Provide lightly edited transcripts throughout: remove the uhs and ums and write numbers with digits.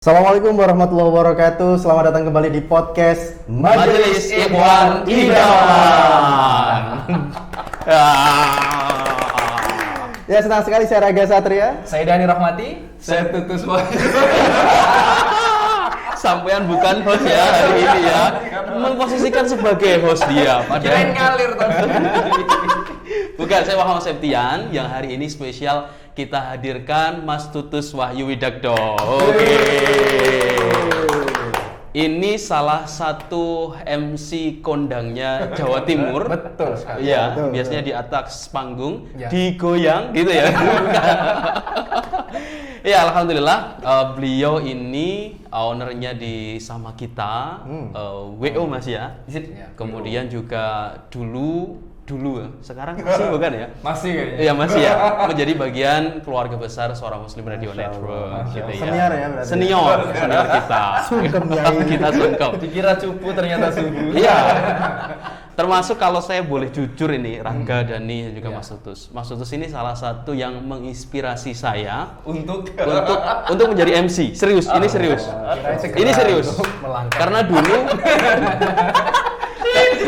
Assalamualaikum warahmatullahi wabarakatuh. Selamat datang kembali di podcast Majelis Ikhwan Idaman. Ya, senang sekali saya Raga Satria. Saya Dani Rahmati. Saya Tutus Wahyu. Sampean bukan host ya hari ini ya. Memposisikan sebagai host dia. Kirain ngalir tadi. Bukan, saya Muhammad Septian yang hari ini spesial kita hadirkan Mas Tutus Wahyu Widakdo. Oke. Ini salah satu MC kondangnya Jawa Timur. Betul sekali. Iya, Betul, biasanya di atas panggung Ya. digoyang gitu ya. Ya, alhamdulillah beliau ini ownernya di sama kita, WO Mas ya. Ya. Kemudian juga dulu sekarang masih bukan ya? Masih kayaknya. Iya masih ya, menjadi bagian keluarga besar Suara Muslim Radio Masya Allah. Network gitu ya. Senior ya berarti. Senior kita. Sungkem ya ini. Kita sungkem. Dikira cupu ternyata subuh. Iya. Termasuk kalau saya boleh jujur ini, Rangga, Dani dan juga Iya. Mas Tutus. Mas Tutus ini salah satu yang menginspirasi saya Untuk untuk menjadi MC. Serius, ini serius. Ini serius. Karena dulu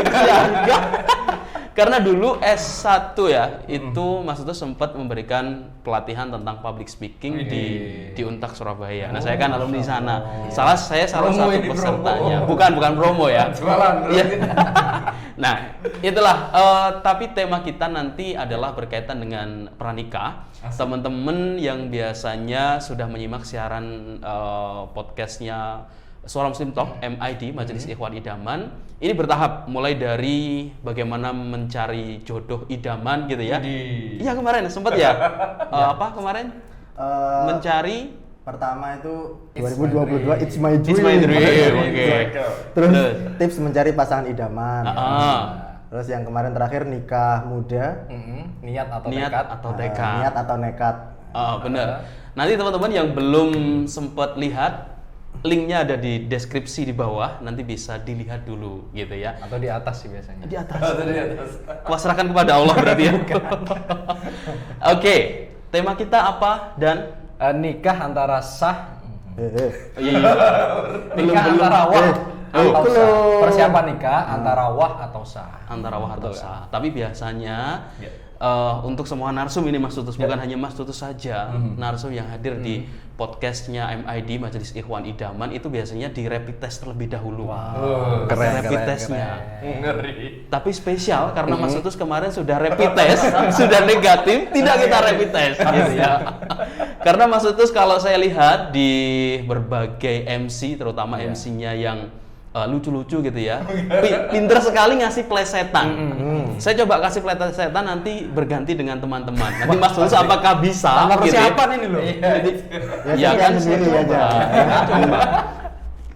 Ya, enggak. Karena dulu S1 ya, itu Mas Tutus sempat memberikan pelatihan tentang public speaking di Untak Surabaya. Nah, saya kan alumni di sana. Saya salah Promo satu ini, pesertanya. promo. Bukan promo ya. Jualan. Iya. Nah, itulah. Tapi tema kita nanti adalah berkaitan dengan pranikah. Teman-teman yang biasanya sudah menyimak siaran podcastnya Suara Muslim Talk MID Majelis Ikhwan Idaman, ini bertahap mulai dari bagaimana mencari jodoh idaman gitu ya. Iya kemarin sempat ya. Apa kemarin? Mencari Pertama itu 2022 It's My Dream. It's My Dream. Oke. Terus tips mencari pasangan idaman. Ah. Terus yang kemarin terakhir nikah muda. niat atau Niat tekad. atau tekad. Niat atau nekat. Benar. Nanti teman-teman yang belum sempat lihat, linknya ada di deskripsi di bawah, nanti bisa dilihat dulu gitu ya. Atau di atas sih biasanya. Di atas. Kuasrakan kepada Allah berarti ya. Oke, tema kita apa dan Nikah antara sah. iya. Nikah antara wah atau belum. sah. Persiapan nikah antara wah atau sah. Antara wah atau sah. Tapi biasanya untuk semua narsum ini Mas Tutus, bukan hanya Mas Tutus saja, narsum yang hadir di podcastnya MID Majelis Ikhwan Idaman itu biasanya di rapid test terlebih dahulu. Keren, Rapid keren, testnya. Ngeri. Tapi spesial karena Mas Tutus kemarin sudah rapid test, sudah negatif, tidak kita rapid test gitu ya. Karena Mas Tutus kalau saya lihat di berbagai MC, terutama MC-nya yang lucu-lucu gitu ya, pinter sekali ngasih plesetan. Saya coba kasih plesetan nanti berganti dengan teman-teman. Nanti Mas Tutus apakah bisa? Tanpa gitu ya? persiapan ini loh. Ya, Septian sendiri saya aja. coba.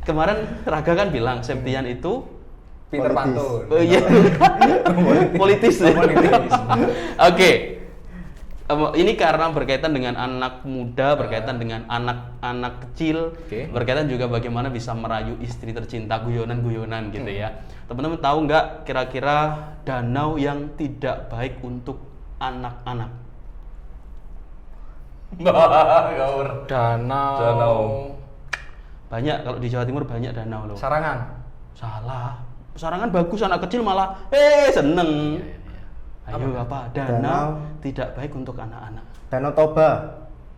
Kemarin Raga kan bilang Septian itu Pinter Politis. pantun. iya. Politis. Oke. Ini karena berkaitan dengan anak muda, berkaitan dengan anak-anak kecil, Oke. berkaitan juga bagaimana bisa merayu istri tercinta, guyonan-guyonan gitu ya. Teman-teman tahu nggak kira-kira danau yang tidak baik untuk anak-anak? Gaur. Danau. Danau. Banyak, kalau di Jawa Timur banyak danau loh. Sarangan. Salah. Sarangan bagus, anak kecil malah seneng. Ayo apa? Danau tidak baik untuk anak-anak. Danau Toba.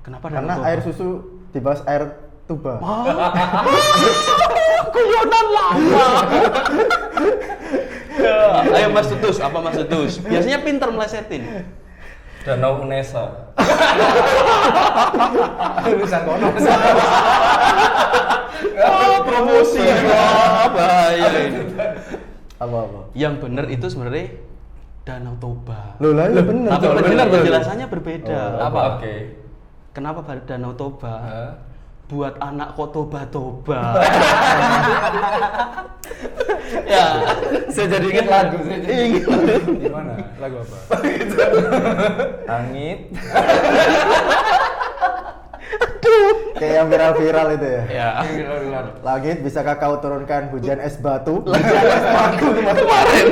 Kenapa Karena Danau Toba? air susu di bawah air tuba. Guyonan lama. Ayo Mas Tutus, apa Mas Tutus? Biasanya pinter melesetin. Danau Unesa. Tulisan kono. Promosi. Bahaya ini. Apa-apa? Yang benar itu sebenarnya Danau Toba. Loh lah, ya bener. Tapi penjelasannya berbeda. Apa? Oke. Kenapa Danau Toba? Hah? Buat anak kok toba-toba. Ya, Saya jadi ingat lagu. Saya jadi ingat lagu. Gimana? Lagu apa? Langit. Kayak yang viral-viral itu ya. ya. Langit, bisakah kau turunkan hujan es batu? Kemarin.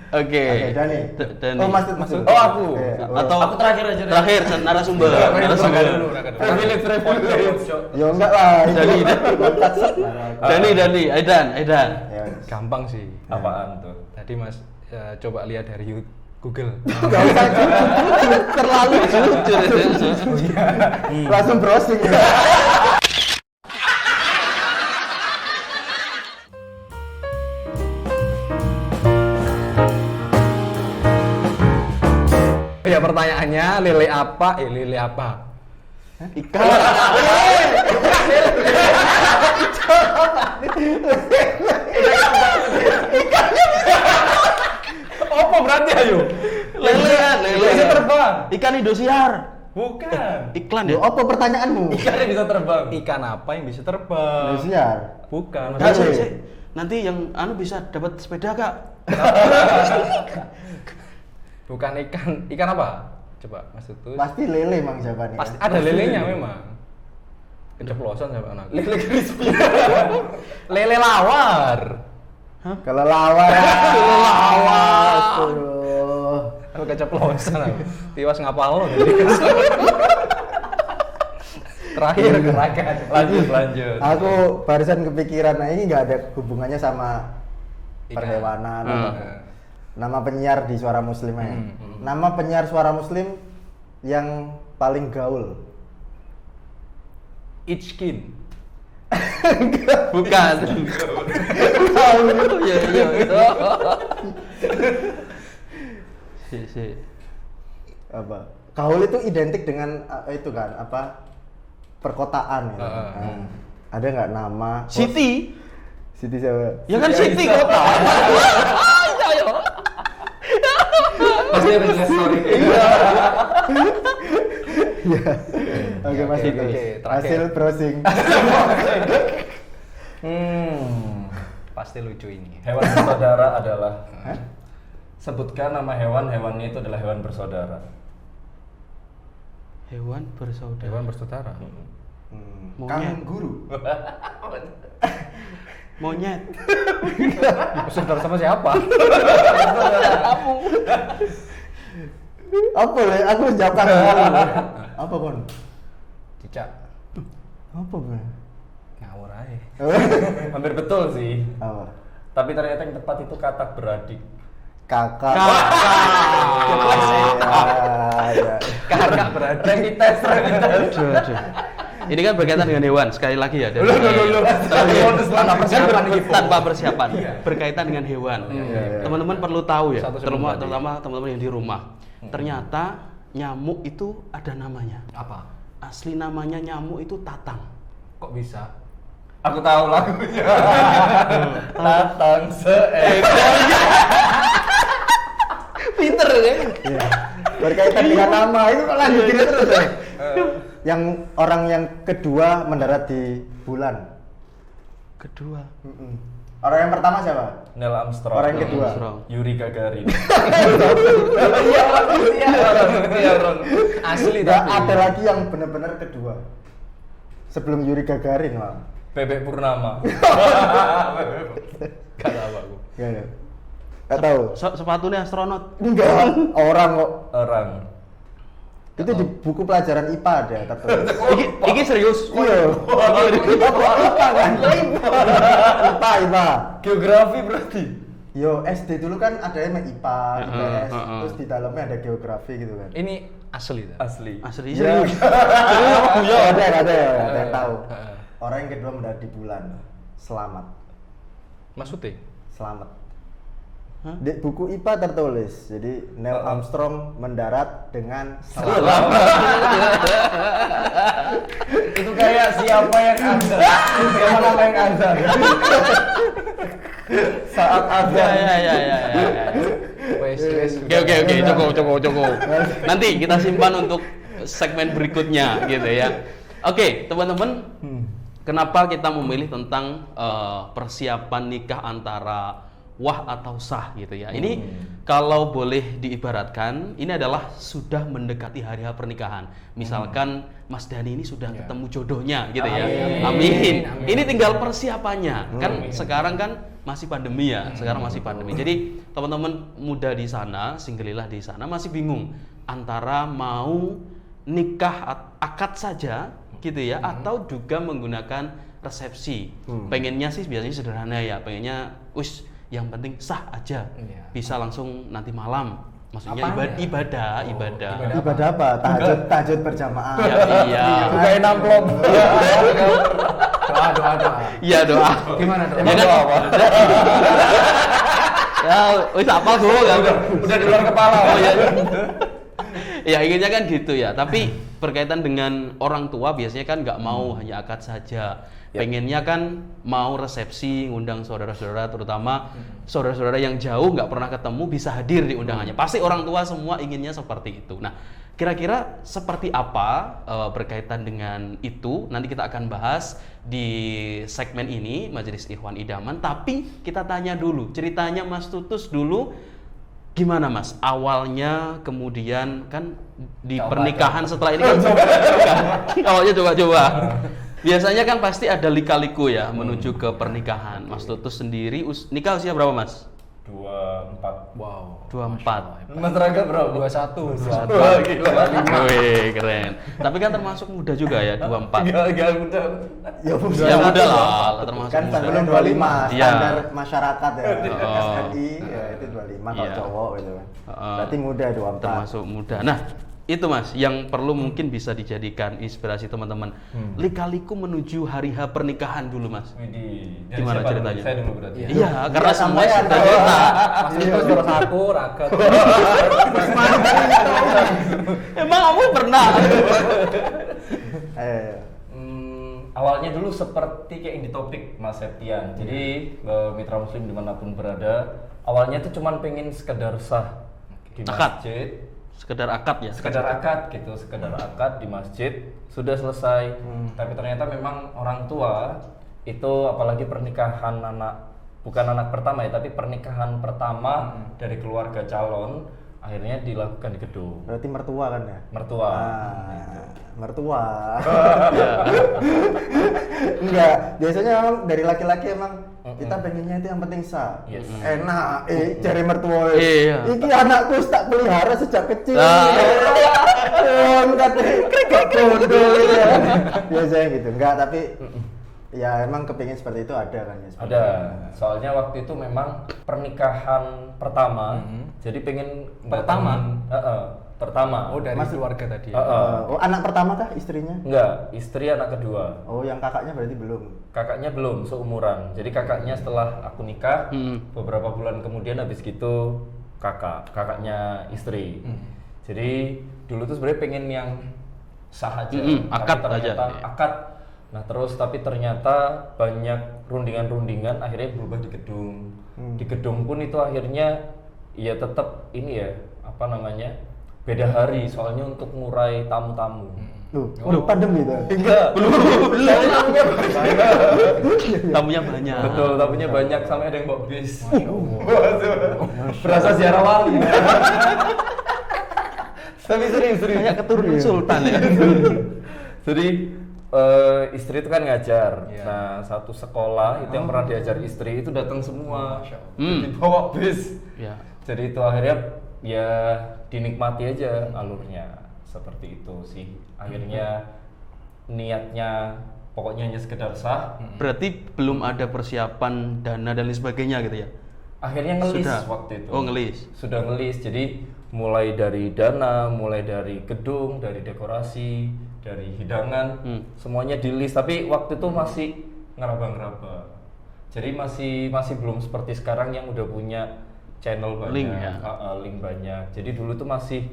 Oke. Dani. Dani. Oh, Mas. Oh, aku. Atau Aku terakhir aja. terakhir narasumber. Privilege. Ya enggak lah. Dani, Aidan. Ya, Gampang sih. Apaan tuh? Tadi Mas coba lihat dari Google. enggak usah Terlalu jujur. langsung browsing ya. Ya pertanyaannya lele apa? Lele apa? Ikan. Apa berarti ayo? Lele. Bisa terbang. Ikan Indosiar. Bukan. Iklan Yo, ya? apa pertanyaanmu? Ikannya bisa terbang. Ikan apa yang bisa terbang? Indosiar. Bukan. Kak, Lele. sih. Nanti yang bisa dapat sepeda, Kak. Bukan ikan apa? Coba Mas Tutus. Pasti lele mang jawabannya. Pasti ada lelenya memang. Keceplosan sama anak. Lele crispy. Lele lawar. Kelelawar. Kelelawar. Aduh. Aku keceplosan aku. Tiwas ngapal lo. Terakhir Lanjut. Aku barusan kepikiran, nah ini nggak ada hubungannya sama Ikan. perhewanan. Hmm. atau nama penyiar di Suara Muslim ya. Hmm. Nama penyiar Suara Muslim yang paling gaul. Itchkin. Bukan. Iya. Si. Apa? Gaul itu identik dengan itu kan apa? Perkotaan ya. Ada nggak nama? Siti. Siti siapa? Ya kan Siti kota. Ayo. Pasti ada story. Iya. Oke, Mas. Oke, Tutus. terakhir. Hasil browsing. Pasti lucu ini. Hewan bersaudara adalah. Sebutkan nama hewannya itu adalah hewan bersaudara. Hewan bersaudara. Hewan bersaudara. Monyet. Kanguru. Monyet. Saudara sama siapa? Apa le? Aku jawab kanguru. Apa kon? Cicak. Apa kon? Ngawur aja. Hampir betul sih. Apa? Tapi ternyata yang tepat itu katak beradik. Kakak. Ya. Kakak berarti. Rapid test. Aduh. Ini kan berkaitan dengan hewan sekali lagi ya. Tanpa persiapan. Berkaitan dengan hewan. Teman-teman perlu tahu ya, Satu sebelum tadi. terutama teman-teman yang di rumah. Ternyata nyamuk itu ada namanya. Apa? Asli namanya nyamuk itu tatang. Kok bisa? Aku tahu lagunya. Tatang seekor. Pinter ya. Iya. Berkaitan dengan nama itu kok lanjutin terus ya. Yang orang yang kedua mendarat di bulan. Kedua. Orang yang pertama siapa? Neil Armstrong. Orang yang kedua. Armstrong. Yuri Gagarin. Asli Nggak tapi. ada lagi yang benar-benar kedua. Sebelum Yuri Gagarin malah. Bebek Purnama. Gak tahu aku. Gak tahu. Sepatunya astronot. Enggak, orang kok. Orang. Itu di buku pelajaran IPA ada tertulis. Iki serius. Iya. IPA kan? IPA. Geografi berarti. Yo, SD dulu kan ada yang IPA, IPS, Heeh. terus di dalamnya ada geografi gitu kan. Ini asli tak? Asli. Asli Iya. serius. Ada yang tahu. Heeh. Orang yang kedua mendarat di bulan. Selamat. Maksudnya? Selamat. Hah? Di buku IPA tertulis. Jadi Neil Armstrong mendarat dengan Itu kayak siapa yang ada? Siapa nama yang ada? Saat ada. Ya. Wes. Oke, cukup. Nanti kita simpan untuk segmen berikutnya gitu ya. Oke, teman-teman, kenapa kita memilih tentang persiapan nikah antara wah atau sah gitu ya. Ini kalau boleh diibaratkan, ini adalah sudah mendekati hari pernikahan. Misalkan Mas Dani ini sudah ketemu jodohnya gitu ya. Amin. Ini tinggal persiapannya. Kan sekarang kan masih pandemi ya. Sekarang masih pandemi. Jadi teman-teman muda di sana, singgelilah di sana masih bingung antara mau nikah akad saja gitu ya atau juga menggunakan resepsi. Pengennya sih biasanya sederhana ya. Pengennya yang penting sah aja, bisa langsung nanti malam. Maksudnya ibadah. Ibadah apa? Tahajud berjamaah. Ya, iya. Bukain amplop. Doa. Iya doa. Gimana doa? Ya kan? Ya, apa tuh? Udah di luar kepala. Oh iya. Ya inginnya kan gitu ya. Tapi berkaitan dengan orang tua biasanya kan nggak mau hanya akad saja. Pengennya kan mau resepsi, ngundang saudara-saudara, terutama saudara-saudara yang jauh nggak pernah ketemu bisa hadir di undangannya. Pasti orang tua semua inginnya seperti itu. Nah, kira-kira seperti apa berkaitan dengan itu? Nanti kita akan bahas di segmen ini Majelis Ikhwan Idaman. Tapi kita tanya dulu ceritanya Mas Tutus dulu. Gimana Mas? Awalnya kemudian kan di pernikahan setelah ini kan awalnya coba-coba. Biasanya kan pasti ada lika-liku ya menuju ke pernikahan. Mas Tutus sendiri nikah usia berapa Mas? 24. Wow. 24. Mas Raga berapa? 21. Wah, gila. Wih, keren. Tapi kan termasuk muda juga ya 24. Gak muda. Ya muda lah, termasuk Kan muda. sebelum 25 Iya. standar masyarakat ya. Oh. SNI ya itu 25 kalau Iya. cowok gitu kan. Berarti muda 24. Termasuk muda. Nah, itu Mas yang perlu mungkin bisa dijadikan inspirasi teman-teman. Lika-liku menuju hari H pernikahan dulu Mas. Widih. Dari Gimana siapa ceritanya? dulu? Saya dulu berarti. Iya, karena semua sampean. sudah cerita. Pasti itu terus aku raket. Emang kamu pernah? Awalnya dulu seperti kayak ini topik Mas Septian. Jadi mitra muslim dimanapun berada, awalnya tuh cuman pengen sekedar sah di Akad. masjid. Sekedar akad ya. Sekedar akad gitu, sekedar akad di masjid sudah selesai. Tapi ternyata memang orang tua itu apalagi pernikahan bukan anak pertama ya, tapi pernikahan pertama dari keluarga calon akhirnya dilakukan di gedung. Berarti mertua kan ya? Mertua. Mertua. Enggak, biasanya memang dari laki-laki emang kita pengennya itu yang penting sah. Yes. Enak, cari mertua. Iya. Iki anakku tak pelihara sejak kecil. Biasanya gitu. Enggak, tapi ya emang kepingin seperti itu ada kan ya? Ada. Soalnya waktu itu memang pernikahan pertama. Jadi pengen Pertama? pertama. Oh, dari keluarga tadi. Oh, anak pertama kah istrinya? Enggak, istri anak kedua. Oh, yang kakaknya berarti belum. Kakaknya belum seumuran. Jadi kakaknya setelah aku nikah, beberapa bulan kemudian habis gitu kakaknya istri. Jadi dulu tuh sebenarnya pengen yang sah aja. Akad tapi ternyata aja. Akad. Nah tapi ternyata banyak rundingan-rundingan akhirnya berubah di gedung. Di gedung pun itu akhirnya ya tetap ini ya apa namanya beda hari soalnya untuk ngurai tamu-tamu. Loh, pandemi itu. Enggak, belum. Tamunya Tamunya banyak. Betul, tamunya banyak sampai ada yang bawa bis. Berasa ziarah wali. Tapi serius. Kayak keturunan sultan ya. Jadi istri itu kan ngajar. Nah, satu sekolah itu yang pernah diajar istri itu datang semua. Dibawa bis. Ya. Jadi itu akhirnya ya dinikmati aja alurnya seperti itu sih. Akhirnya niatnya pokoknya hanya sekedar sah. Berarti belum ada persiapan dana dan lain sebagainya gitu ya? Akhirnya ngelis Sudah. waktu itu. Oh, ngelis. Sudah ngelis. Jadi mulai dari dana, mulai dari gedung, dari dekorasi, dari hidangan, semuanya di list. Tapi waktu itu masih ngeraba-ngeraba. Jadi masih belum seperti sekarang yang udah punya channel banyak, Link ya? Link banyak. Jadi dulu tuh masih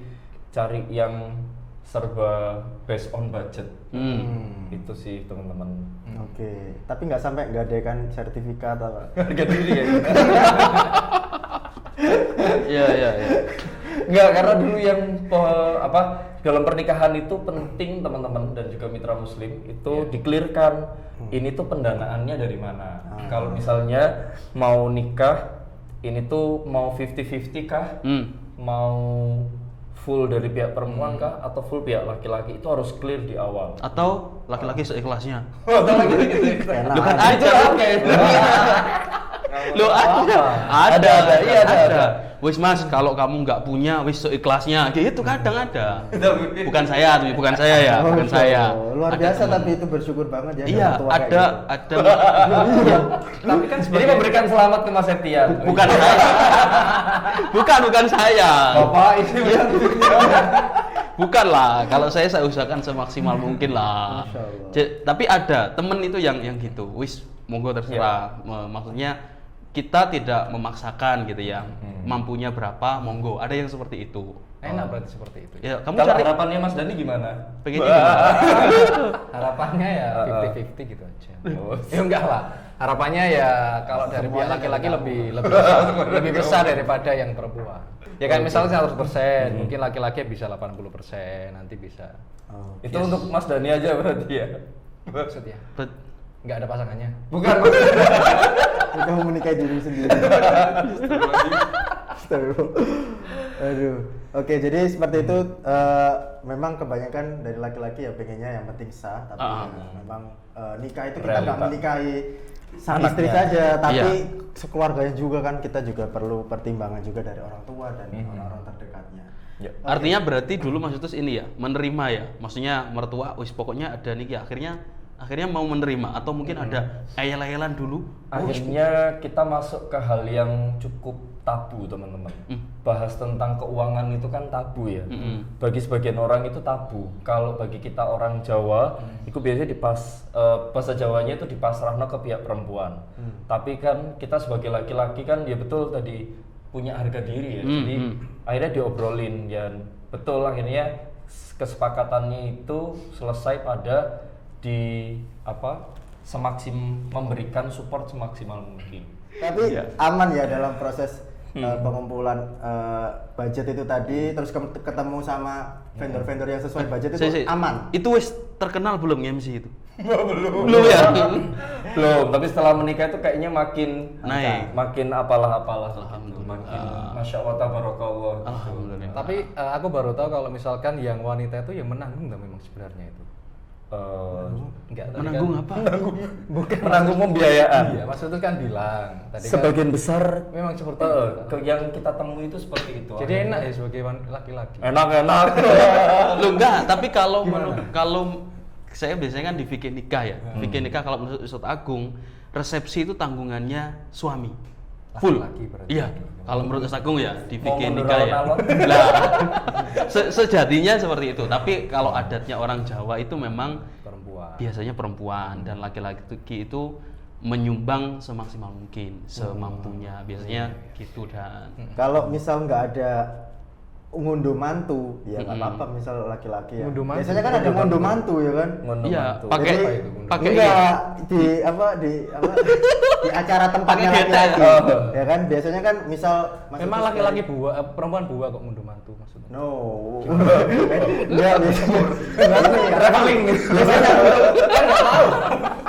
cari yang serba based on budget. Itu sih teman-teman. Oke, tapi nggak sampai gadekan sertifikat apa? Harga diri ya. Iya. Enggak, karena dulu yang dalam pernikahan itu penting teman-teman dan juga mitra muslim itu dikelirkan ini tuh pendanaannya dari mana. Kalau misalnya mau nikah ini tuh mau 50-50 kah? Mau full dari pihak perempuan kah atau full pihak laki-laki, itu harus clear di awal. Atau laki-laki seikhlasnya. Enak. Lu kan Itu ada. oke. Lu ada. Iya, ada. Wis Mas, kalau kamu nggak punya, wis seikhlasnya. Gitu kadang ada. Bukan saya ya, Oh, bukan saya. Luar Ada biasa temen. tapi itu bersyukur banget ya. Iya, mertua kayak ada. gitu. Iya. Tapi kan ini memberikan selamat ke Mas Septian. Bukan saya. Bukan saya. Bapak ini yang Bukan lah, kalau saya usahakan semaksimal mungkin lah. Masya Allah. Tapi ada temen itu yang gitu, wis monggo terserah. Maksudnya kita tidak memaksakan gitu ya, mampunya berapa, monggo. Ada yang seperti itu. Enak berarti seperti itu. Ya, kamu Kalau cari harapannya Mas Dani gimana? pengennya gimana? Harapannya ya 50-50 gitu aja. Ya enggak lah. Harapannya ya kalau dari pihak laki-laki lebih besar daripada yang perempuan. Ya kan misalnya 100%, mungkin laki-laki bisa 80%, nanti bisa. Oh. Itu untuk Mas Dani aja berarti ya. Maksudnya Bet- enggak ada pasangannya. Bukan. Kamu menikahi diri sendiri. Astagfirullah. Aduh. Oke, jadi seperti itu memang kebanyakan dari laki-laki ya pengennya yang penting sah, tapi memang nikah itu kita nggak Realita. menikahi sang Anaknya. istri saja, tapi Iya. sekeluarganya juga kan kita juga perlu pertimbangan juga dari orang tua dan orang-orang terdekatnya. Ya. Artinya berarti dulu Mas Utus ini ya, menerima ya. Maksudnya mertua, wis pokoknya ada nikah. Akhirnya mau menerima atau mungkin ada ayel-ayelan dulu. Akhirnya kita masuk ke hal yang cukup tabu, teman-teman. Bahas tentang keuangan itu kan tabu ya. Bagi sebagian orang itu tabu. Kalau bagi kita orang Jawa, itu biasanya bahasa Jawanya itu dipasrahno ke pihak perempuan. Tapi kan kita sebagai laki-laki kan ya betul tadi punya harga diri ya. Jadi akhirnya diobrolin dan betul akhirnya kesepakatannya itu selesai pada memberikan support semaksimal mungkin. Tapi aman ya dalam proses pengumpulan budget itu tadi, terus ketemu sama vendor-vendor yang sesuai budget itu aman. Itu wis terkenal belum MC itu? Belum ya? Belum, tapi setelah menikah itu kayaknya makin Naik. makin apalah Alhamdulillah. makin masya Allah tabarakallah. Alhamdulillah. Tapi aku baru tahu kalau misalkan yang wanita itu yang menanggung nggak memang sebenarnya itu. Enggak, tadi Menanggung kan, apa? bukan Menanggung pembiayaan. Iya, Mas itu kan bilang tadi Sebagian besar kan memang seperti itu. yang kita temui itu seperti itu. Jadi enak ya sebagai laki-laki. Enak. Lu enggak, tapi kalau saya biasanya kan di fikih nikah ya. Fikih nikah kalau menurut Ustadz Agung, resepsi itu tanggungannya suami. Full. Laki-laki berarti. Iya. Kalau menurut Ustadz Agung ya di Mau fikih mundur nikah ya. alon-alon. Lah, sejatinya seperti itu. Tapi kalau adatnya orang Jawa itu memang Perempuan. biasanya perempuan dan laki-laki itu menyumbang semaksimal mungkin, semampunya. Biasanya gitu dan Kalau misal nggak ada ngunduh mantu, ya nggak apa-apa. Misal laki-laki ya. Ngunduh mantu. Biasanya kan ada ngunduh mantu ya kan. iya, Mantu. pakai Jadi, itu? pakai enggak di di acara tempatnya Pakai laki-laki. GTL. Ya kan biasanya kan misal Memang laki-laki perempuan buah kok ngunduh mantu maksudnya. No. Enggak biasanya. Traveling. Biasanya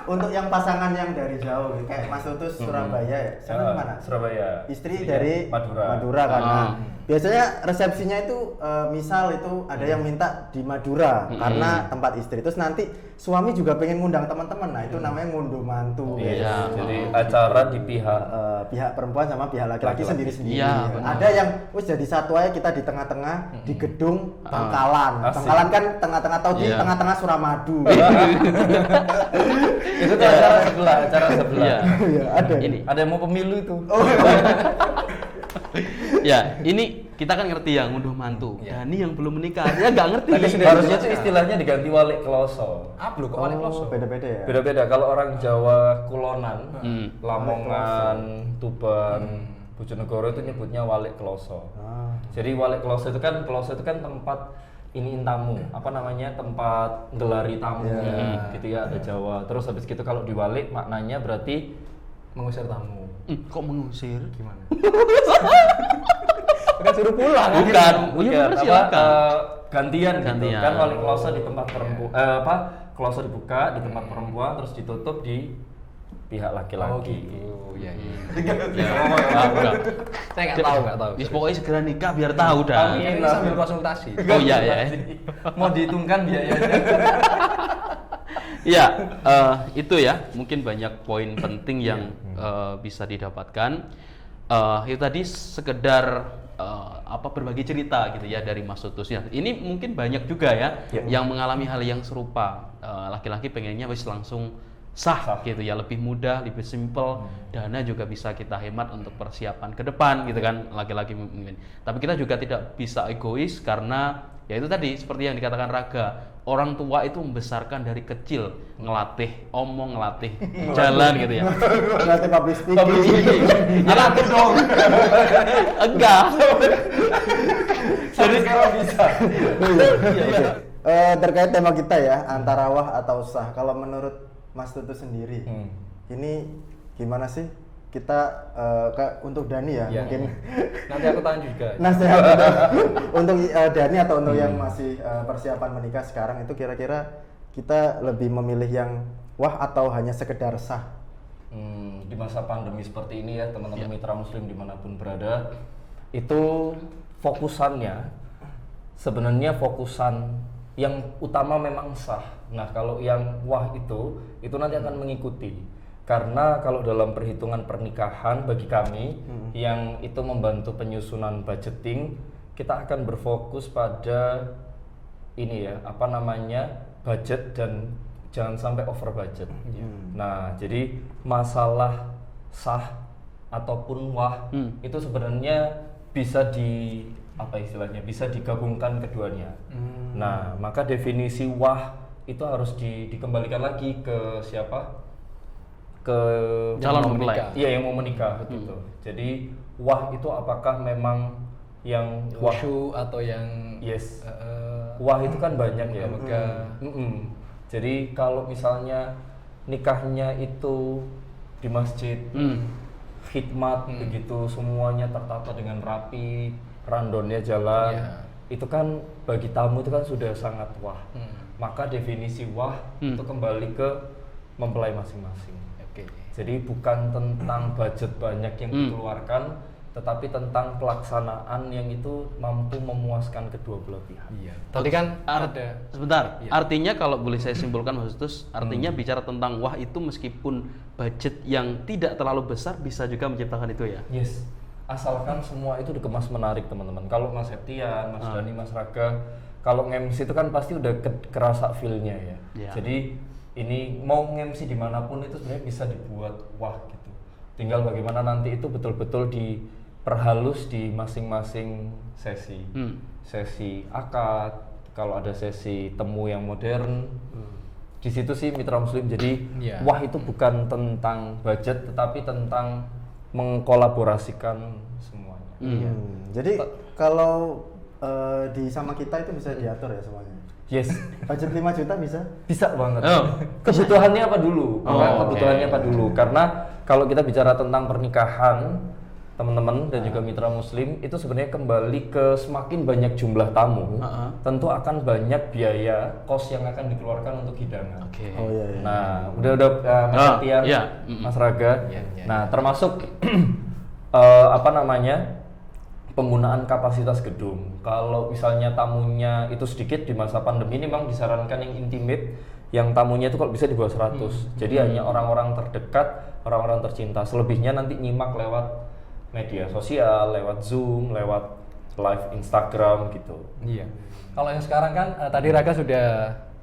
untuk yang pasangan yang dari jauh kayak Mas Tutus Surabaya ya. Sana mana? Surabaya. Istri dari Madura. kan. Nah, biasanya resepsinya itu misal itu ada yang minta di Madura karena tempat istri. Terus nanti suami juga pengen ngundang teman-teman. Nah, itu namanya ngunduh mantu. Iya. Jadi acara di pihak Pihak perempuan sama pihak laki-laki sendiri-sendiri. Iya, benar. Ada yang wis jadi satu aja kita di tengah-tengah di gedung Bangkalan. Asik. Bangkalan kan tengah-tengah tahu di Iya. tengah-tengah Suramadu. itu tuh acara sebelah. Iya. Iya, ada. Ini. Ada yang mau pemilu itu. Ya, ini kita kan ngerti ya ngunduh mantu. Dani yang belum menikah, dia nggak ngerti. Harusnya tuh istilahnya diganti walik kloso. Lu kok balik kloso? Beda-beda ya. Beda-beda. Kalau orang Jawa Kulonan, Lamongan, Tuban, Bojonegoro itu nyebutnya walik kloso. Jadi walik kloso itu kan tempat iniin tamu, apa namanya, tempat gelari tamunya, gitu ya, ada Jawa. Terus habis gitu kalau diwalik maknanya berarti Mengusir tamu. Kok mengusir? Gimana? Bukan suruh pulang. Bukan, bukan apa, silakan. gantian gitu. Gantian. Kan walik kloso di tempat perempuan, kloso dibuka di tempat perempuan terus ditutup di pihak laki-laki. Iya. Enggak. Saya nggak tahu. Wis pokoknya segera nikah biar tahu dah. Ini sambil konsultasi. Oh iya ya. Mau dihitungkan biayanya. Iya, itu ya mungkin banyak poin penting yang bisa didapatkan. Itu tadi sekedar berbagi cerita gitu ya dari Mas Tutus. Ya, ini mungkin banyak juga ya yang mengalami hal yang serupa. Laki-laki pengennya wis langsung sah gitu ya, lebih mudah, lebih simple, dana juga bisa kita hemat untuk persiapan ke depan gitu kan, laki-laki mungkin. Tapi kita juga tidak bisa egois karena ya itu tadi seperti yang dikatakan Raga, orang tua itu membesarkan dari kecil, ngelatih omong, ngelatih jalan gitu ya. Ngelatih public speaking. Ngelatih dong. Enggak. Jadi sekarang bisa. Terkait tema kita ya, antara wah atau sah. Kalau menurut Mas Tutus sendiri, ini gimana sih kita untuk Dani ya, mungkin Nanti aku tanya juga. nasihat untuk Dani atau untuk yang masih persiapan menikah sekarang itu kira-kira kita lebih memilih yang wah atau hanya sekedar sah? Di masa pandemi seperti ini ya teman-teman mitra muslim dimanapun berada, itu fokusannya sebenarnya fokusan yang utama memang sah. Nah kalau yang wah itu nanti akan mengikuti. Karena kalau dalam perhitungan pernikahan bagi kami yang itu membantu penyusunan budgeting, kita akan berfokus pada ini ya, budget dan jangan sampai over budget. Nah, jadi masalah sah ataupun wah itu sebenarnya bisa bisa digabungkan keduanya. Nah, maka definisi wah itu harus dikembalikan lagi ke siapa? Ke calon mempelai. Iya, yang mau menikah gitu. Jadi wah itu apakah memang yang Khusyuk atau yang wah itu kan banyak ya. Jadi kalau misalnya nikahnya itu di masjid, khidmat begitu semuanya tertata dengan rapi, randonnya jalan, itu kan bagi tamu itu kan sudah sangat wah. Maka definisi wah itu kembali ke mempelai masing-masing. Jadi bukan tentang budget banyak yang dikeluarkan, tetapi tentang pelaksanaan yang itu mampu memuaskan kedua belah pihak. Tadi kan ada. Sebentar, artinya kalau boleh saya simpulkan Mas Tutus, artinya bicara tentang wah itu meskipun budget yang tidak terlalu besar bisa juga menciptakan itu ya? Yes, asalkan semua itu dikemas menarik teman-teman. Kalau Mas Septian, Mas Dani, Mas Raga, kalau nge-MC itu kan pasti udah kerasa feel-nya ya. Jadi ini mau nge-MC dimanapun itu sebenarnya bisa dibuat wah gitu. Tinggal bagaimana nanti itu betul-betul diperhalus di masing-masing sesi. Sesi akad, kalau ada sesi temu yang modern. Di situ sih mitra muslim. Jadi wah itu bukan tentang budget tetapi tentang mengkolaborasikan semuanya. Jadi kalau di sama kita itu bisa diatur ya semuanya. Yes. Budget 5 juta bisa? Bisa banget. Kebutuhannya apa dulu? Kebutuhannya apa dulu? Karena kalau kita bicara tentang pernikahan, teman-teman dan juga mitra muslim, itu sebenarnya kembali ke semakin banyak jumlah tamu, tentu akan banyak biaya kos yang akan dikeluarkan untuk hidangan. Nah, udah Mas Septian, Mas Raga. Nah, termasuk penggunaan kapasitas gedung. Kalau misalnya tamunya itu sedikit di masa pandemi ini memang disarankan yang intimate, yang tamunya itu kalau bisa di bawah 100. Jadi hanya orang-orang terdekat, orang-orang tercinta. Selebihnya nanti nyimak lewat media sosial, lewat Zoom, lewat live Instagram gitu. Iya. Kalau yang sekarang kan tadi Raga sudah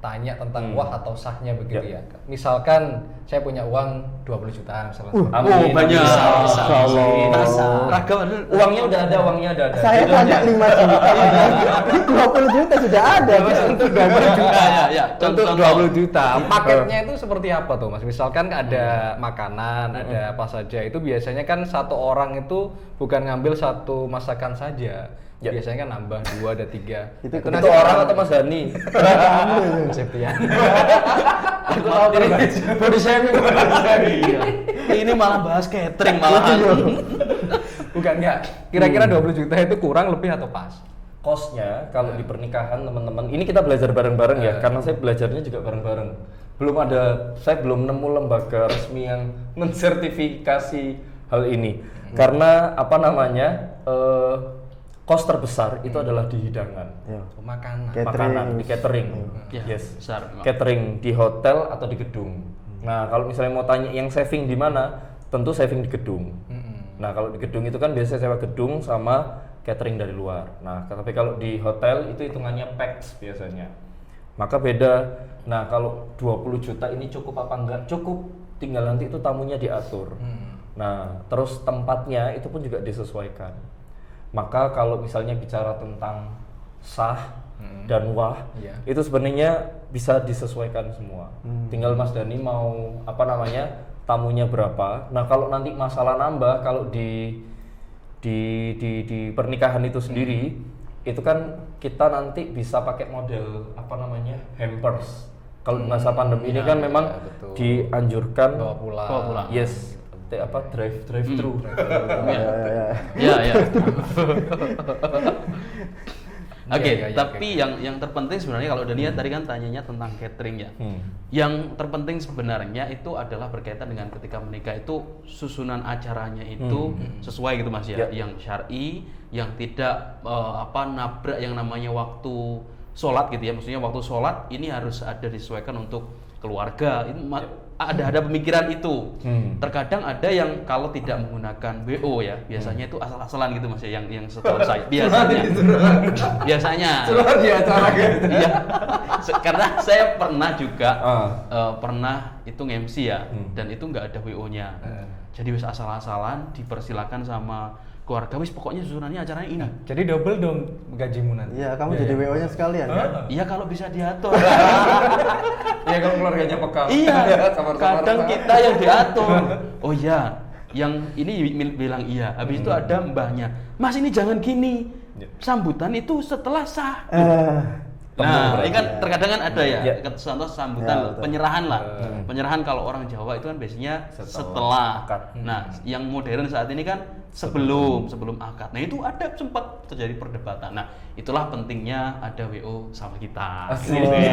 tanya tentang wah atau sahnya begitu ya. Misalkan saya punya uang 20 juta misalnya. Amin. Banyak. Bisa. Raga Uangnya udah ada. Saya tanya 5 juta. 20 juta sudah ada. Untuk 20 juta ya. Untuk 20 juta. Paketnya itu seperti apa tuh Mas? Misalkan ada makanan, ada apa saja. Itu biasanya kan satu orang itu bukan ngambil satu masakan saja. Biasanya kan nambah 2 ada 3. Itu orang atau Mas Dani? Mas Septian. Body shaming. Ini malah bahas catering malahan. Bukan enggak. Kira-kira 20 juta itu kurang lebih atau pas? Kosnya kalau di pernikahan teman-teman, ini kita belajar bareng-bareng ya, karena saya belajarnya juga bareng-bareng. saya belum nemu lembaga resmi yang mensertifikasi hal ini. Karena apa namanya? Cost terbesar itu adalah di hidangan. Iya. Makanan. Makanan di catering. Ya, Yes. besar memang. Catering di hotel atau di gedung. Nah, kalau misalnya mau tanya yang saving di mana, tentu saving di gedung. Nah, kalau di gedung itu kan biasanya sewa gedung sama catering dari luar. Nah, tapi kalau di hotel itu hitungannya pax biasanya. Maka beda. Nah, kalau 20 juta ini cukup apa enggak? Cukup. Tinggal nanti itu tamunya diatur. Nah, terus tempatnya itu pun juga disesuaikan. Maka kalau misalnya bicara tentang sah dan wah, itu sebenarnya bisa disesuaikan semua. Tinggal Mas Dani mau apa namanya tamunya berapa. Nah kalau nanti masalah nambah, kalau di pernikahan itu sendiri, itu kan kita nanti bisa pakai model apa namanya hampers. Kalau di masa pandemi ini kan memang betul. dianjurkan Bawa pulang. Bawa pulang. yes, drive thru. Ya. Oke, Iya, tapi yang terpenting sebenarnya kalau Dania tadi kan tanyanya tentang catering ya. Yang terpenting sebenarnya itu adalah berkaitan dengan ketika menikah itu susunan acaranya itu sesuai gitu Mas ya, yang syar'i, yang tidak nabrak yang namanya waktu sholat gitu ya. Maksudnya waktu sholat ini harus ada disesuaikan untuk keluarga. Ini ada pemikiran itu. Terkadang ada yang kalau tidak menggunakan WO ya, biasanya itu asal-asalan gitu Mas ya, yang setahu saya biasanya di acara gitu. iya. Karena saya pernah juga pernah itu MC ya, dan itu nggak ada WO-nya. Jadi wis asal-asalan dipersilakan sama keluarga, wis pokoknya susunannya acaranya ini. Jadi double dong gajimu nanti. Iya, kamu jadi WO-nya sekalian ya. Iya kalau bisa diatur. Iya kalau keluarganya peka. Iya, Samar-samar. kadang kita yang diatur. Oh iya, yang ini bilang iya. Habis itu ada mbahnya. Mas ini jangan gini. Sambutan itu setelah sah. Nah, ini kan terkadang kan ada ya, contoh sambutan, Ya, betul. penyerahan lah. Penyerahan kalau orang Jawa itu kan biasanya setelah. akad. Nah, yang modern saat ini kan sebelum akad. Nah, itu ada sempat terjadi perdebatan. Nah, itulah pentingnya ada WO sama kita. Gitu ya.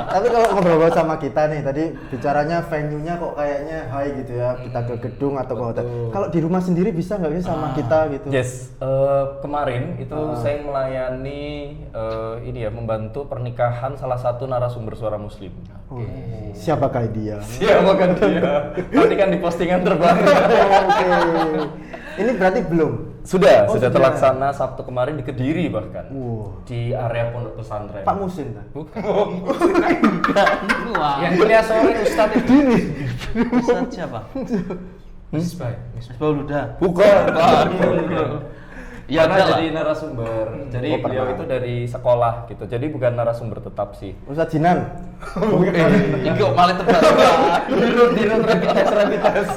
Tapi kalau ngobrol sama kita nih, tadi bicaranya venue-nya kok kayaknya high gitu ya, kita ke gedung atau ke hotel. Kalau di rumah sendiri bisa nggak sih sama kita gitu? Yes, kemarin itu saya melayani ini ya, membantu pernikahan salah satu narasumber suara muslim. Siapakah dia? Siapa kan dia? Nanti kan di postingan terbaru. Oke. Ini berarti belum? Sudah Oh, sudah. terlaksana Sabtu kemarin di Kediri bahkan. Wow. Di area pondok pesantren. Pak Musin kan? Wah, Yang kuliah sore Ustadz itu. Ustadz siapa? Misbah. Bauluda. Bukan. Ya Karena ada lah. jadi narasumber. Jadi Oh, beliau pernah. itu dari sekolah gitu. Jadi bukan narasumber tetap sih. Ustadz Jinan. Ini kok malah tebak-tebakan. Rapid test.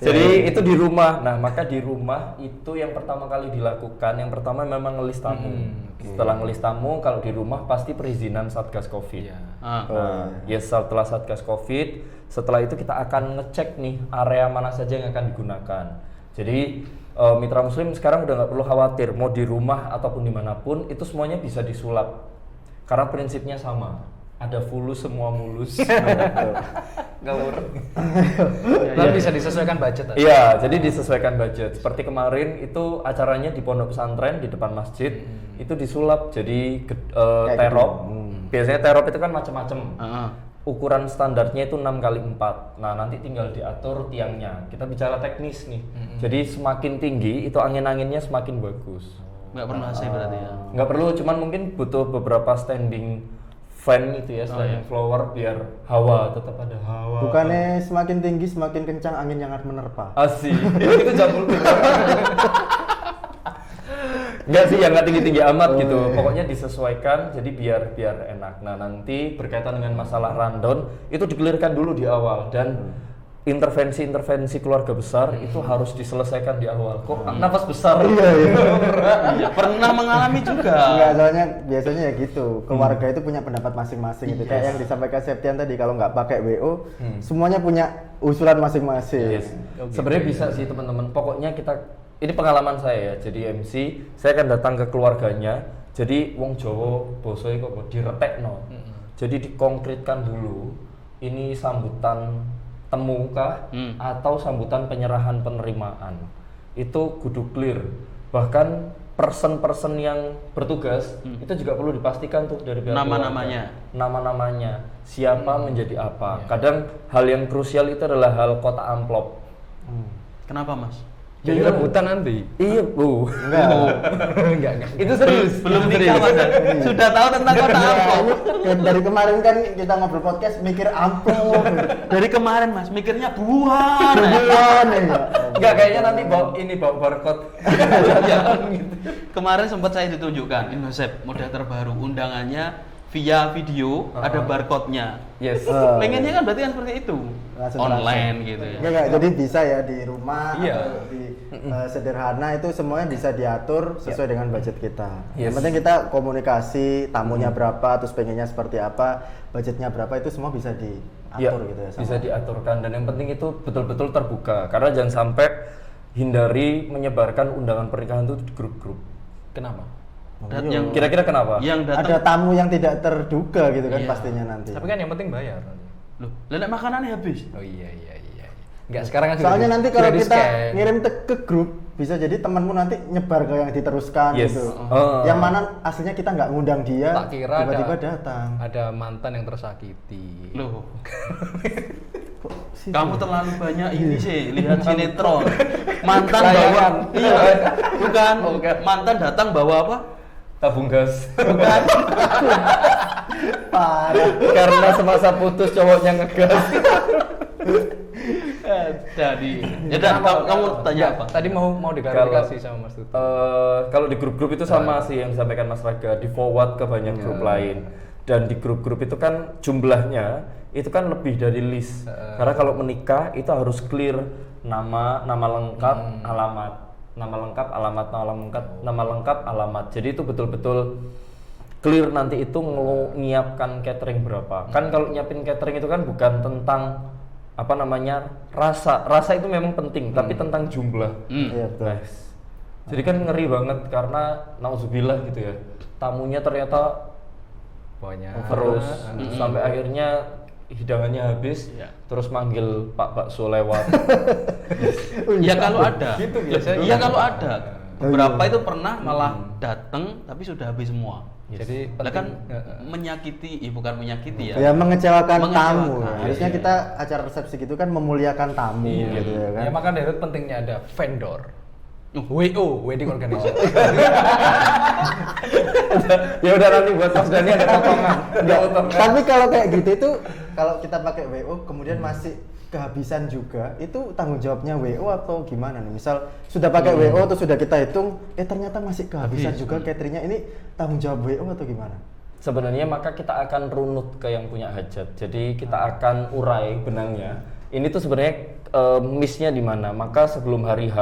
Jadi itu di rumah. Nah, maka di rumah itu yang pertama kali dilakukan, yang pertama memang ngelis tamu. Setelah ngelis tamu, kalau di rumah pasti perizinan Satgas Covid. Yes, setelah Satgas Covid, setelah itu kita akan ngecek nih area mana saja yang akan digunakan. Jadi mitra muslim sekarang udah nggak perlu khawatir mau di rumah ataupun dimanapun itu semuanya bisa disulap karena prinsipnya sama, ada fulus semua mulus. Ngawur. Tapi bisa disesuaikan budget. Iya, jadi disesuaikan budget. Seperti kemarin itu acaranya di pondok pesantren di depan masjid, itu disulap jadi Kayak terop. gitu. Biasanya terop itu kan macam-macam. Heeh. Ukuran standarnya itu 6x4. Nah, nanti tinggal diatur tiangnya. Kita bicara teknis nih. Jadi semakin tinggi itu angin-anginnya semakin bagus. Nggak pernah AC berarti ya. Nggak perlu, cuman mungkin butuh beberapa standing fan itu ya, standing flower biar hawa tetap ada hawa. Bukannya semakin tinggi semakin kencang angin yang akan menerpa. Asik. Itu jambul. Enggak sih, yang nggak tinggi-tinggi amat gitu. Pokoknya disesuaikan jadi biar enak. Nah, nanti berkaitan dengan masalah rundown itu dikelirkan dulu di awal dan intervensi keluarga besar itu harus diselesaikan di awal. Kok nafas besar? Iya, pernah mengalami juga. Enggak, soalnya biasanya ya gitu. Keluarga itu punya pendapat masing-masing gitu. Kayak yang disampaikan Septian tadi, kalau nggak pakai WO, semuanya punya usulan masing-masing. Yes. Sebenarnya bisa sih teman-teman. Pokoknya ini pengalaman saya ya. Jadi MC, saya akan datang ke keluarganya. Jadi wong Jawa bosoe kok diretekno. Jadi dikonkretkan dulu, ini sambutan temu kah atau sambutan penyerahan penerimaan. Itu kudu clear. Bahkan person-person yang bertugas itu juga perlu dipastikan tuh dari pihak Nama-namanya. keluarga. Nama-namanya, siapa menjadi apa. Kadang hal yang krusial itu adalah hal kotak amplop. Kenapa Mas? Jadi rebutan nanti. Iya, Bu. Enggak. Itu serius. Belum nikah Mas. Sudah tahu tentang kota amplop. Dari kemarin kan kita ngobrol podcast mikir amplop. Dari kemarin Mas mikirnya buah. Buan ya. Enggak, kayaknya nanti bawa barcode. Kemarin sempat saya ditunjukkan Indosep model terbaru undangannya via video ada barcode-nya. Yes. Pengennya kan berarti kan seperti itu. Langsung Online gitu ya. Enggak, jadi bisa ya di rumah Iya. atau di sederhana itu semuanya bisa diatur sesuai dengan budget kita. Yes. Yang penting kita komunikasi, tamunya berapa, terus pengennya seperti apa, budgetnya berapa, itu semua bisa diatur gitu ya. Bisa diaturkan, dan yang penting itu betul-betul terbuka. Karena jangan sampai hindari menyebarkan undangan pernikahan itu di grup-grup. Kenapa? Dan yang Kira-kira kenapa? yang Ada datang tamu yang tidak terduga gitu kan Iya. pastinya nanti. Tapi kan yang penting bayar nanti. loh, lenek makanannya habis. Oh iya. Enggak, sekarang kan Soalnya sudah nanti di- kalau sudah kita di-scan. ngirim ke grup, bisa jadi temanmu nanti nyebar ke yang diteruskan Yes. gitu. Oh. Yang mana aslinya kita nggak ngundang dia, Tak kira tiba-tiba ada datang. ada mantan yang tersakiti. Loh, Sih, kamu terlalu banyak ini sih lihat sinetron. Mantan bawa Layangan. iya, bukan. Mantan datang bawa apa? Tabung gas. Bukan. parah. Karena semasa putus cowoknya ngegas. Jadi, ya udah, kamu tanya apa? Tadi mau diklarifikasi sama Mas Tutu. Kalau di grup-grup itu sama sih yang disampaikan Mas Raga, di forward ke banyak grup lain. Dan di grup-grup itu kan jumlahnya itu kan lebih dari list. Karena kalau menikah itu harus clear nama lengkap, alamat. Nama lengkap, alamat, nama lengkap, alamat. Jadi itu betul-betul clear nanti itu nyiapkan catering berapa. Kan kalau nyiapin catering itu kan bukan tentang apa namanya rasa itu memang penting, tapi tentang jumlah. Iya betul. Nice. Jadi kan ngeri banget karena nauzubillah gitu ya, tamunya ternyata Pokoknya terus sampai akhirnya hidangannya habis, terus manggil Pak Bakso lewat. Ya kalau ada. Gitu biasanya. Iya kalau ada. Beberapa itu pernah malah datang tapi sudah habis semua. Jadi Lah kan penting- menyakiti, bukan menyakiti ya. Ya mengecewakan tamu. Mengecewakan. Harusnya kita acara resepsi gitu kan memuliakan tamu gitu ya kan. Ya maka dari itu pentingnya ada vendor. WO, wedding organizer. Ya udah nanti buat Mas Dani ada potongan. Enggak potongan. Tapi kalau kayak gitu itu kalau kita pakai WO kemudian masih kehabisan juga, itu tanggung jawabnya WO atau gimana nih? Misal sudah pakai WO terus sudah kita hitung, ternyata masih kehabisan juga cateringnya, ini tanggung jawab WO atau gimana? Sebenarnya maka kita akan runut ke yang punya hajat. Jadi kita akan urai benangnya. Ini tuh sebenarnya miss-nya di mana? Maka sebelum hari H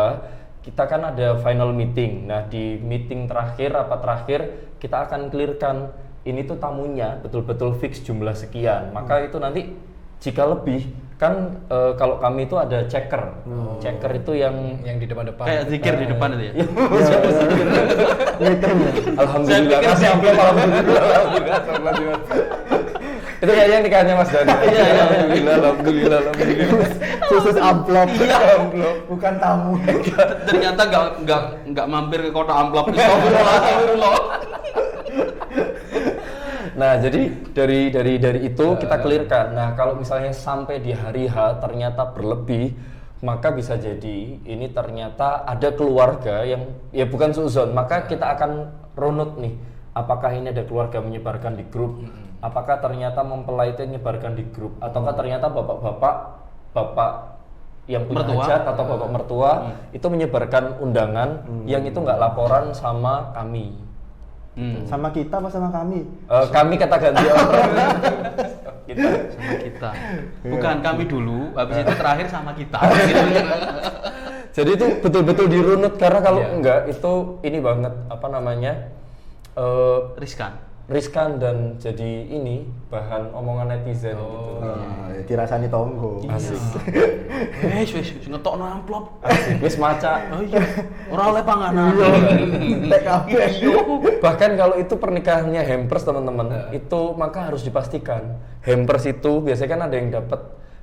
kita kan ada final meeting. Nah, di meeting terakhir, rapat terakhir, kita akan clearkan ini tuh tamunya betul-betul fix jumlah sekian. Maka itu nanti jika lebih kan kalau kami itu ada checker. Checker itu yang Yang di depan-depan. Kayak zikir di depan itu ya. alhamdulillah Saya pikir kasih amplop, alhamdulillah. Itu kayaknya nikahnya Mas Dani. Iya, iya. Alhamdulillah. Khusus amplop, bukan tamu. Ternyata nggak mampir ke kota amplop. Astagfirullah. Nah, jadi dari itu kita clearkan. Nah, kalau misalnya sampai di hari H ternyata berlebih, maka bisa jadi ini ternyata ada keluarga yang ya bukan suuzon, maka kita akan runut nih. Apakah ini ada keluarga menyebarkan di grup? Apakah ternyata mempelai itu menyebarkan di grup? Ataukah ternyata bapak yang punya Mertua. hajat atau bapak mertua itu menyebarkan undangan yang itu nggak laporan sama kami? Sama kita apa sama kami? Kami kata ganti orang. Kita. Sama kita. Bukan kami dulu, habis itu terakhir sama kita. Jadi itu betul-betul dirunut karena kalau enggak itu ini banget apa namanya Riskan. riskan dan jadi ini bahan omongan netizen gitu. Dirasani tonggo. Asik. Wis ngetokno amplop. Asik. Wis maca. Oh iya. Ora oleh panganan. TKP. Bahkan kalau itu pernikahannya hampers teman-teman, itu maka harus dipastikan hampers itu biasanya kan ada yang dapat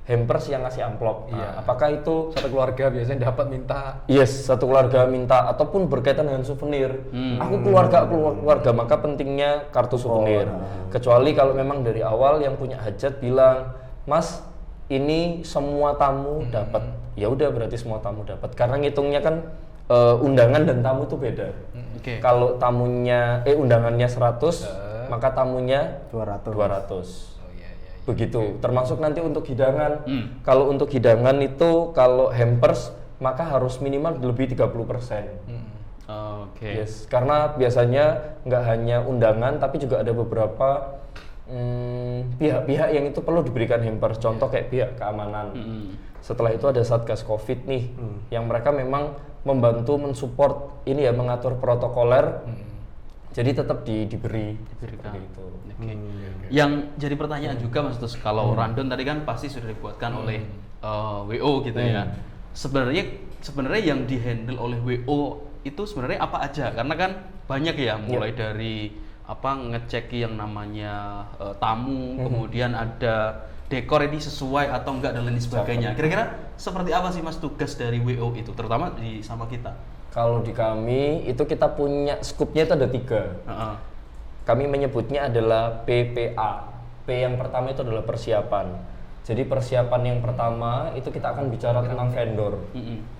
hampers yang ngasih amplop. Iya. Apakah itu Satu keluarga biasanya dapat minta yes, satu keluarga minta ataupun berkaitan dengan souvenir. Aku keluarga maka pentingnya kartu souvenir. Kecuali kalau memang dari awal yang punya hajat bilang, "Mas, ini semua tamu dapat." Ya udah berarti semua tamu dapat. Karena ngitungnya kan undangan dan tamu itu beda. Oke. Kalau tamunya undangannya 100, maka tamunya 200. 200. oh iya iya. Begitu, termasuk nanti untuk hidangan. Kalau untuk hidangan itu kalau hampers maka harus minimal lebih 30%. Oke. Yes, karena biasanya nggak hanya undangan tapi juga ada beberapa pihak-pihak yang itu perlu diberikan hampers. Contoh kayak pihak keamanan. Setelah itu ada Satgas Covid nih, yang mereka memang membantu mensupport ini ya, mengatur protokoler. Jadi tetap diberikan. Diberikan. Gitu. Oke. Yang jadi pertanyaan juga Mas Tus, kalau rundown tadi kan pasti sudah dibuatkan oleh WO gitu ya. Sebenarnya yang dihandle oleh WO itu sebenarnya apa aja? Karena kan banyak ya, mulai dari ngecek yang namanya tamu, kemudian ada dekor ini sesuai atau enggak dan lain sebagainya. Kira-kira seperti apa sih Mas tugas dari WO itu, terutama sama kita? Kalau di kami itu kita punya skupnya itu ada 3. Kami menyebutnya adalah PPA. P yang pertama itu adalah persiapan. Jadi persiapan yang pertama itu kita akan bicara tentang vendor.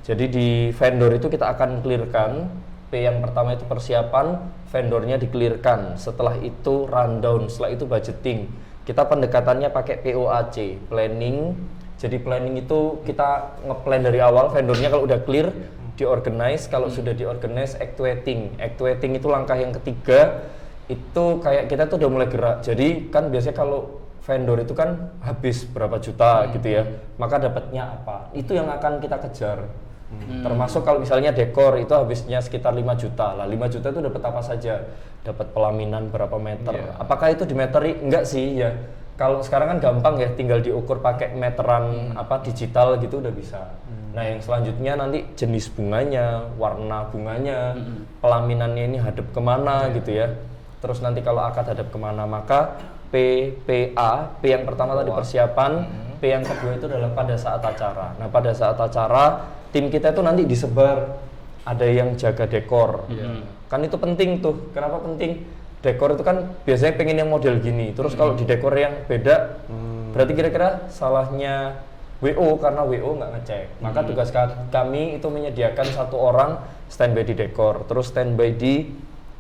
Jadi di vendor itu kita akan clearkan. P yang pertama itu persiapan, vendornya di-clearkan. Setelah itu rundown, setelah itu budgeting. Kita pendekatannya pakai POAC, planning. Jadi planning itu kita ngeplan dari awal, vendornya kalau udah clear, diorganize. Kalau sudah diorganize, actuating. Actuating itu langkah yang ketiga. Itu kayak kita tuh udah mulai gerak. Jadi kan biasanya kalau vendor itu kan habis berapa juta gitu ya, maka dapatnya apa? Itu yang akan kita kejar. Termasuk kalau misalnya dekor itu habisnya sekitar 5 juta. Lah 5 juta itu dapat apa saja? Dapat pelaminan berapa meter? Apakah itu dimeteri? Enggak sih ya. Kalau sekarang kan gampang ya, tinggal diukur pakai meteran digital gitu udah bisa. Nah, yang selanjutnya nanti jenis bunganya, warna bunganya, pelaminannya ini hadap kemana gitu ya. Terus nanti kalau akad hadap kemana, maka PPA, P yang pertama tadi persiapan, P yang kedua itu adalah pada saat acara. Nah, pada saat acara tim kita itu nanti disebar, ada yang jaga dekor. Kan itu penting tuh. Kenapa penting? Dekor itu kan biasanya pengen yang model gini. Terus kalau di dekor yang beda, berarti kira-kira salahnya WO karena WO nggak ngecek. Maka tugas kami itu menyediakan 1 orang standby di dekor, terus standby di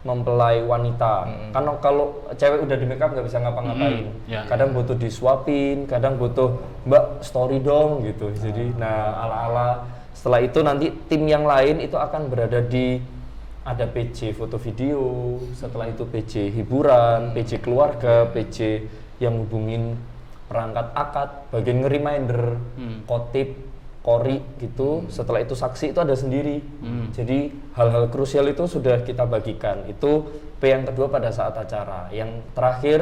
mempelai wanita. Karena kalau cewek udah di makeup nggak bisa ngapa-ngapain. Kadang butuh disuapin, kadang butuh Mbak story dong gitu. Jadi ala-ala. Setelah itu nanti tim yang lain itu akan berada di ada PJ foto video, setelah itu PJ hiburan, PJ keluarga, PJ yang hubungin perangkat akad, bagian nge-reminder, khotib, kori gitu. Setelah itu saksi itu ada sendiri. Jadi hal-hal krusial itu sudah kita bagikan. Itu P yang kedua pada saat acara. Yang terakhir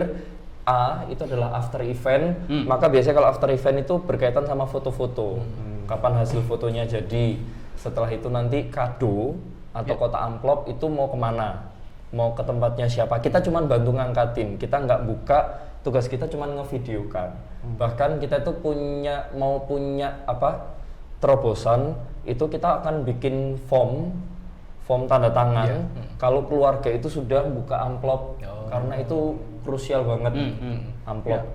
A itu adalah after event. Maka biasanya kalau after event itu berkaitan sama foto-foto. Kapan hasil fotonya jadi. Setelah itu nanti kado atau kotak amplop itu mau kemana, mau ke tempatnya siapa. Kita cuma bantu ngangkatin, kita nggak buka. Tugas kita cuma ngevideokan. Bahkan kita itu punya terobosan itu kita akan bikin form tanda tangan kalau keluarga itu sudah buka amplop. Karena itu krusial banget amplop.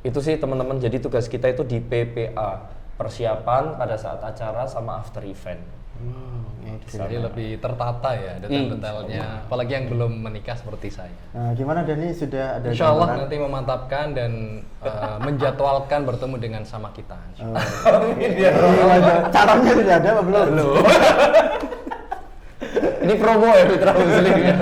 Itu sih teman-teman. Jadi tugas kita itu di PPA, persiapan pada saat acara sama after event. Jadi lebih tertata ya detail-detailnya, apalagi yang belum menikah seperti saya. Nah, gimana Dani, sudah ada Insya Allah gambaran? nanti memantapkan dan menjadwalkan bertemu dengan sama kita. Caranya sudah ada apa belum? Ini promo ya Fitra Muslim ya.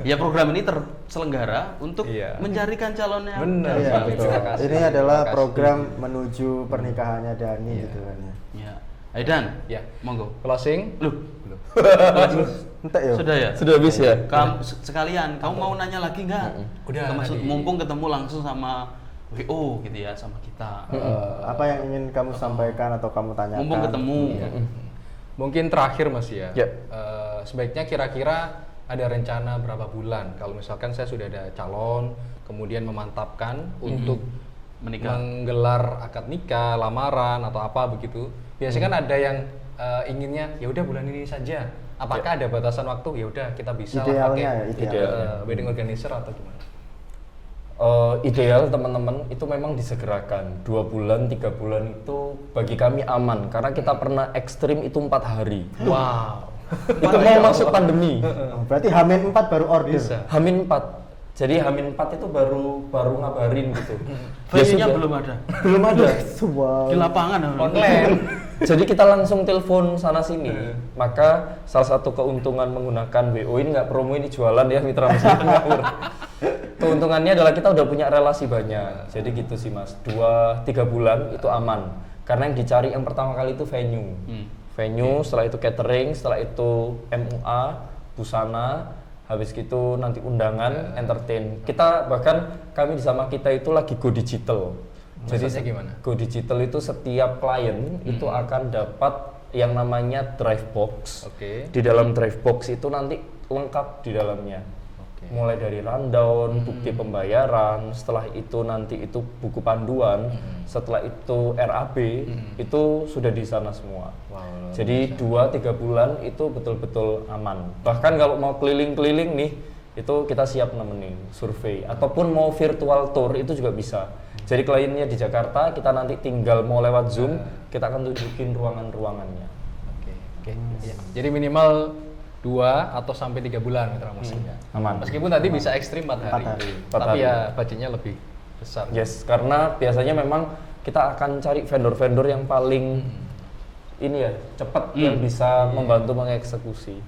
Ya, program ini terselenggara untuk mencarikan calonnya. Benar. Iya, betul. Terima kasih. Ini adalah program menuju pernikahannya Dani gitu kan ya. Ya. Aidan, Ya. monggo. Closing. Loh, Belum. Entek ya. sudah ya? Sudah habis ya? Kamu sekalian, kamu mau nanya lagi nggak? Udah, Maksud, tadi. mumpung ketemu langsung sama WO gitu ya, sama kita. Apa yang ingin kamu sampaikan atau kamu tanyakan? Mumpung ketemu. Mungkin terakhir Mas ya. Ya. Sebaiknya kira-kira ada rencana berapa bulan kalau misalkan saya sudah ada calon, kemudian memantapkan untuk Menikah. menggelar akad nikah, lamaran atau apa begitu. Biasanya kan ada yang inginnya ya udah bulan ini saja. Apakah ada batasan waktu? Ya udah kita bisa lah pakai Idealnya ya, idealnya. wedding organizer atau gimana? Ideal teman-teman itu memang disegerakan 2 bulan 3 bulan itu bagi kami aman karena kita pernah ekstrim itu 4 hari. Wow. Itu mau masuk pandemi. Oh, berarti Hamin 4 baru order. Bisa. Hamin 4. Jadi Hamin 4 itu baru ngabarin gitu. Venue-nya sudah. belum ada. Belum ada. Wow. Di lapangan. Online. Jadi kita langsung telepon sana sini. Maka salah satu keuntungan menggunakan WO ini nggak promo ini jualan ya mitra muslim ngawur. Keuntungannya adalah kita udah punya relasi banyak. Jadi gitu sih Mas. 2-3 bulan itu aman. Karena yang dicari yang pertama kali itu venue. Venue, setelah itu catering, setelah itu MUA, busana, habis gitu nanti undangan, entertain. Kita bahkan kami di sama kita itu lagi go digital. Maksudnya gimana? Go digital itu setiap klien itu akan dapat yang namanya drive box. Oke. Di dalam drive box itu nanti lengkap di dalamnya. Oke. Mulai dari rundown, bukti pembayaran, setelah itu nanti itu buku panduan, setelah itu RAB, itu sudah di sana semua. Wow. Jadi 2-3 bulan itu betul-betul aman. Bahkan kalau mau keliling-keliling nih, itu kita siap nemenin survei ataupun mau virtual tour itu juga bisa. Jadi kliennya di Jakarta, kita nanti tinggal mau lewat Zoom, kita akan tunjukin ruangan-ruangannya. Oke. Ya. Jadi minimal 2 atau sampai 3 bulan mitra muslim ya. Aman. Meskipun tadi bisa ekstrim 4 hari. 4 hari. Tapi 4 hari. ya budgetnya lebih besar. Yes, karena biasanya memang kita akan cari vendor-vendor yang paling ini ya cepat yang bisa membantu mengeksekusi.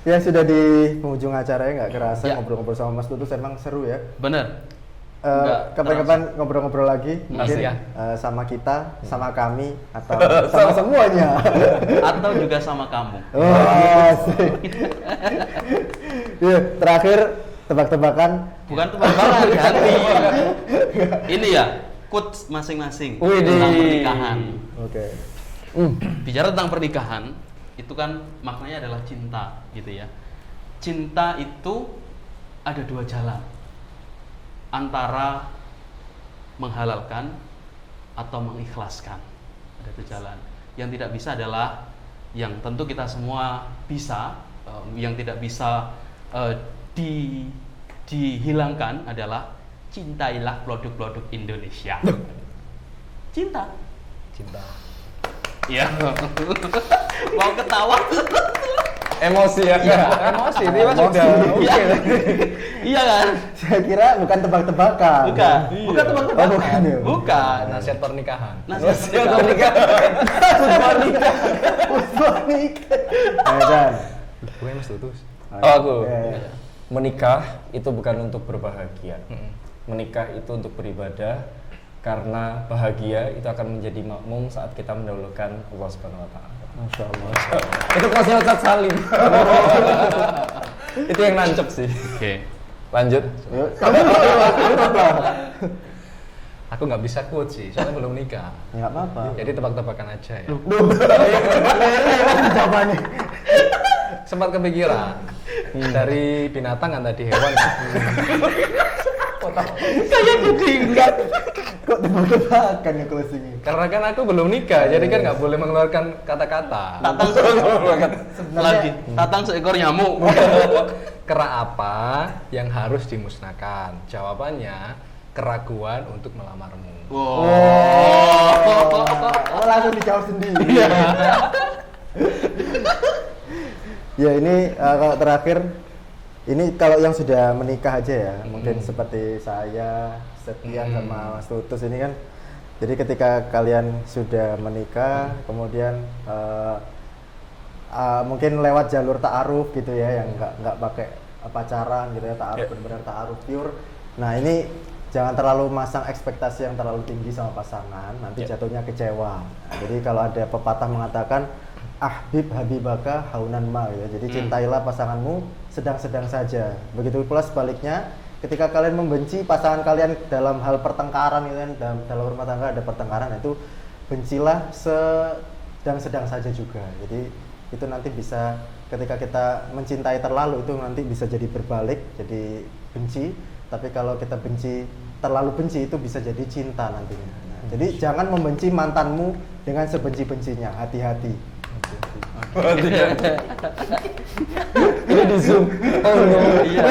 Ya sudah di penghujung acaranya nggak kerasa Ya. ngobrol-ngobrol sama Mas Tutus emang seru ya. Bener. Nggak Kapan-kapan ngobrol-ngobrol lagi mungkin ya. sama kita, sama kami atau sama semuanya. Atau juga sama kamu. Wah, asik. Ya, terakhir tebak-tebakan. Bukan tebak-tebakan, ganti. Ini ya, quotes masing-masing Widih. tentang pernikahan. Oke. Bicara tentang pernikahan, itu kan maknanya adalah cinta, gitu ya. Cinta itu ada 2 jalan. Antara menghalalkan atau mengikhlaskan. Ada 2 jalan. Yang tidak bisa adalah yang tentu kita semua bisa, yang tidak bisa dihilangkan adalah cintailah produk-produk Indonesia. Cinta. Iya. Mau ketawa. Emosi ya. Emosi, dia mas Emosi. udah Iya. Iya kan? Saya kira bukan tebak-tebakan. Bukan. Bukan teman-teman. Oh, bukan ya? Bukan. nasihat pernikahan. Nasihat pernikahan. Puspanik. Dan. Gue mas Tutus. Oh, aku. Oke. Menikah itu bukan untuk berbahagia. Menikah itu untuk beribadah karena bahagia itu akan menjadi makmum saat kita mendahulukan Allah Subhanahu wa taala. Masya Allah. Itu kelasnya Ustadz Salim. Itu yang nancep sih. Oke. Lanjut. Yuk. Aku nggak bisa quote sih, soalnya belum nikah. Ya nggak apa-apa. Jadi tebak-tebakan aja ya. Jawabannya. Sempat kepikiran dari binatang kan tadi hewan. Kayak ketinggat. Kok tebak-tebakan ya closingnya? Karena kan aku belum nikah, jadi kan nggak boleh mengeluarkan kata-kata. Tatang lagi. Tatang seekor nyamuk. Kera apa yang harus dimusnahkan? Jawabannya keraguan untuk melamarmu. Wow. Oh, langsung dijawab sendiri. Ya ini kalau terakhir ini kalau yang sudah menikah aja ya, mungkin seperti saya, Septian sama Mas Tutus ini kan. Jadi ketika kalian sudah menikah, kemudian mungkin lewat jalur ta'aruf gitu ya, yang nggak pakai pacaran gitu ya, ta'aruf benar-benar ta'aruf pure. Nah ini jangan terlalu masang ekspektasi yang terlalu tinggi sama pasangan, nanti jatuhnya kecewa. Nah, jadi kalau ada pepatah mengatakan ahbib habibaka haunan ma, ya. Jadi cintailah pasanganmu sedang-sedang saja. Begitu pula sebaliknya, ketika kalian membenci pasangan kalian dalam hal pertengkaran gitu kan, dalam rumah tangga ada pertengkaran, itu bencilah sedang-sedang saja juga. Jadi itu nanti bisa, ketika kita mencintai terlalu itu nanti bisa jadi berbalik, jadi benci. Tapi kalau kita terlalu benci itu bisa jadi cinta nantinya. Nah, jadi jangan membenci mantanmu dengan sebenci-bencinya, hati-hati. Ini di Zoom. Iya.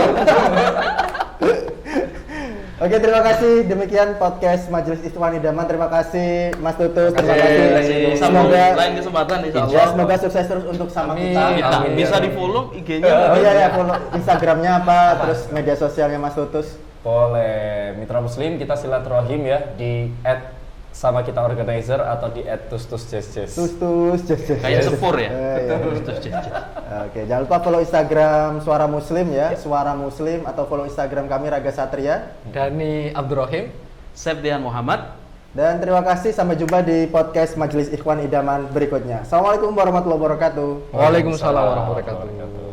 Oke, terima kasih. Demikian podcast Majelis Ikhwan Idaman. Terima kasih Mas Tutus. Terima kasih. Sambung Semoga lain kesempatan insya ya, Allah. semoga sukses terus untuk sama kita. Bisa di follow IG-nya. Oh iya ya, follow Instagramnya apa, terus media sosialnya Mas Tutus. Boleh, Mitra Muslim kita silaturahim ya di @sama kita organizer atau di @tustusjesjes. Tus, Kayak sepur ya. Iya. Oke, jangan lupa follow Instagram Suara Muslim ya, Suara Muslim, atau follow Instagram kami Raga Satria. Dani Abdurrahim. Septian Muhammad. Dan terima kasih, sampai jumpa di podcast Majelis Ikhwan Idaman berikutnya. Assalamualaikum warahmatullahi wabarakatuh. Waalaikumsalam warahmatullahi wabarakatuh.